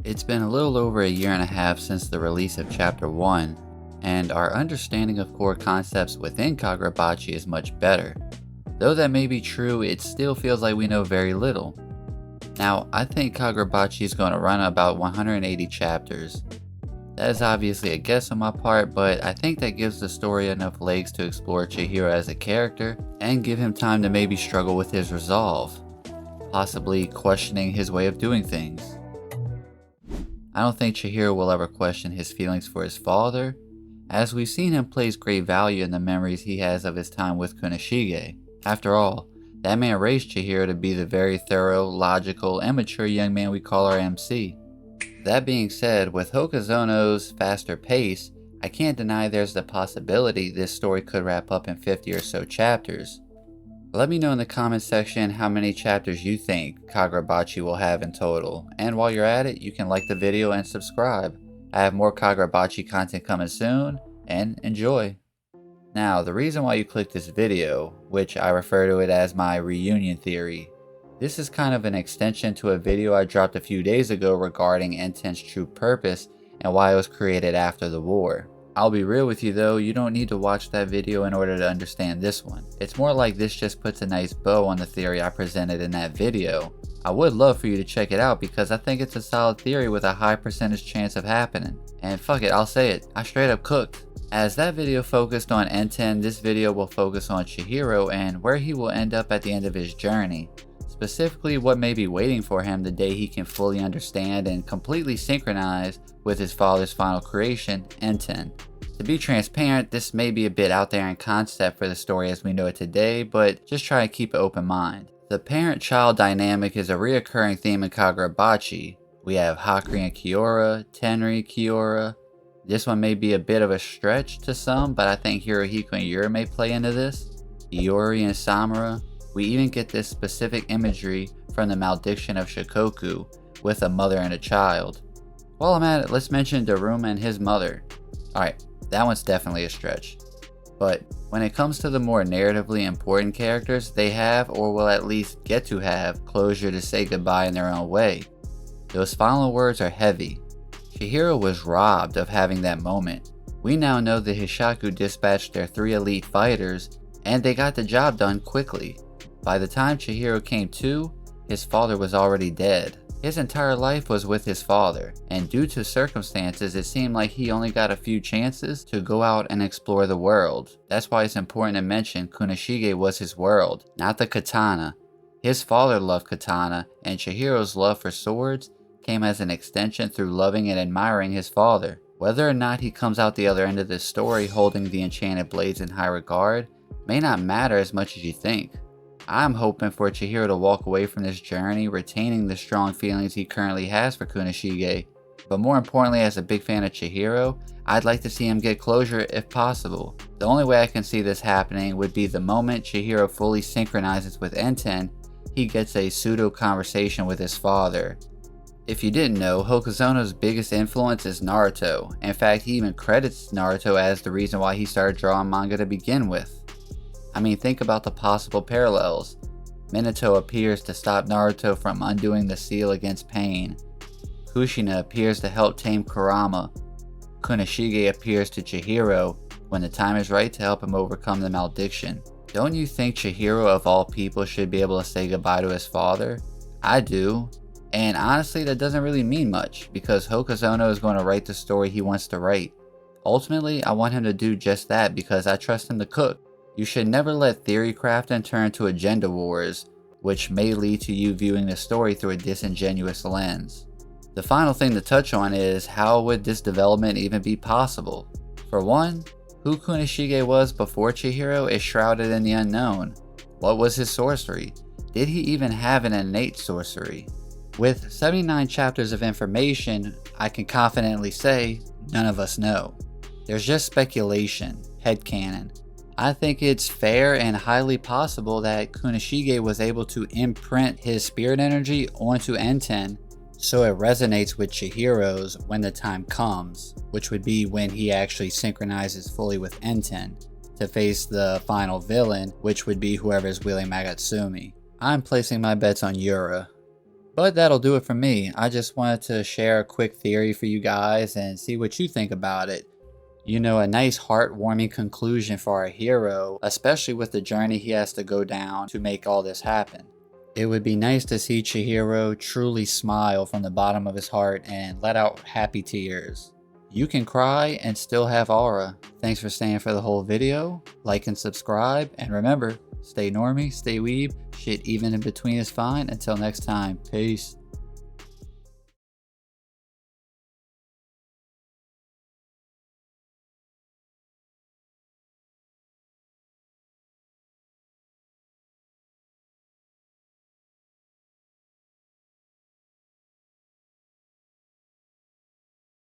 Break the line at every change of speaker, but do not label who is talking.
It's been a little over a year and a half since the release of Chapter 1, and our understanding of core concepts within Kagurabachi is much better. Though that may be true, it still feels like we know very little. Now, I think Kagurabachi is going to run about 180 chapters. That is obviously a guess on my part, but I think that gives the story enough legs to explore Chihiro as a character and give him time to maybe struggle with his resolve, possibly questioning his way of doing things. I don't think Chihiro will ever question his feelings for his father, as we've seen him place great value in the memories he has of his time with Kunishige. After all, that man raised Chihiro to be the very thorough, logical, and mature young man we call our MC. That being said, with Hokuzono's faster pace, I can't deny there's the possibility this story could wrap up in 50 or so chapters. Let me know in the comments section how many chapters you think Kagurabachi will have in total, and while you're at it, you can like the video and subscribe. I have more Kagurabachi content coming soon, and enjoy! Now, the reason why you clicked this video, which I refer to it as my reunion theory, this is kind of an extension to a video I dropped a few days ago regarding N-Ten's true purpose and why it was created after the war. I'll be real with you though, you don't need to watch that video in order to understand this one. It's more like this just puts a nice bow on the theory I presented in that video. I would love for you to check it out because I think it's a solid theory with a high percentage chance of happening. And fuck it, I'll say it, I straight up cooked. As that video focused on N-Ten, this video will focus on Chihiro and where he will end up at the end of his journey. Specifically what may be waiting for him the day he can fully understand and completely synchronize with his father's final creation, N-Ten. To be transparent, this may be a bit out there in concept for the story as we know it today, but just try to keep an open mind. The parent-child dynamic is a reoccurring theme in Kagurabachi. We have Hakari and Kiora, Tenri, Kiora. This one may be a bit of a stretch to some, but I think Hirohiko and Yura may play into this. Iori and Samura. We even get this specific imagery from the malediction of Shikoku with a mother and a child. While I'm at it, let's mention Daruma and his mother. Alright, that one's definitely a stretch. But when it comes to the more narratively important characters, they have, or will at least get to have, closure to say goodbye in their own way. Those final words are heavy. Chihiro was robbed of having that moment. We now know the Hishaku dispatched their 3 elite fighters, and they got the job done quickly. By the time Chihiro came to, his father was already dead. His entire life was with his father, and due to circumstances it seemed like he only got a few chances to go out and explore the world. That's why it's important to mention Kunishige was his world, not the katana. His father loved katana, and Chihiro's love for swords came as an extension through loving and admiring his father. Whether or not he comes out the other end of this story holding the enchanted blades in high regard may not matter as much as you think. I'm hoping for Chihiro to walk away from this journey retaining the strong feelings he currently has for Kunishige. But more importantly, as a big fan of Chihiro, I'd like to see him get closure if possible. The only way I can see this happening would be the moment Chihiro fully synchronizes with N-Ten, he gets a pseudo conversation with his father. If you didn't know, Hokuzono's biggest influence is Naruto. In fact, he even credits Naruto as the reason why he started drawing manga to begin with. I mean, think about the possible parallels. Minato appears to stop Naruto from undoing the seal against pain. Kushina appears to help tame Kurama. Kunishige appears to Chihiro when the time is right to help him overcome the malediction. Don't you think Chihiro of all people should be able to say goodbye to his father? I do. And honestly, that doesn't really mean much, because Hokuzono is going to write the story he wants to write. Ultimately, I want him to do just that because I trust him to cook. You should never let theory crafting turn to agenda wars, which may lead to you viewing the story through a disingenuous lens. The final thing to touch on is how would this development even be possible? For one, who Kunishige was before Chihiro is shrouded in the unknown. What was his sorcery? Did he even have an innate sorcery? With 79 chapters of information, I can confidently say none of us know. There's just speculation, headcanon. I think it's fair and highly possible that Kunishige was able to imprint his spirit energy onto N-Ten so it resonates with Chihiro's when the time comes, which would be when he actually synchronizes fully with N-Ten to face the final villain, which would be whoever's wielding Magatsumi. I'm placing my bets on Yura. But that'll do it for me. I just wanted to share a quick theory for you guys and see what you think about it. You know, a nice heartwarming conclusion for our hero, especially with the journey he has to go down to make all this happen. It would be nice to see Chihiro truly smile from the bottom of his heart and let out happy tears. You can cry and still have aura. Thanks for staying for the whole video. Like and subscribe, and remember, stay normie, stay weeb, shit even in between is fine. Until next time, peace.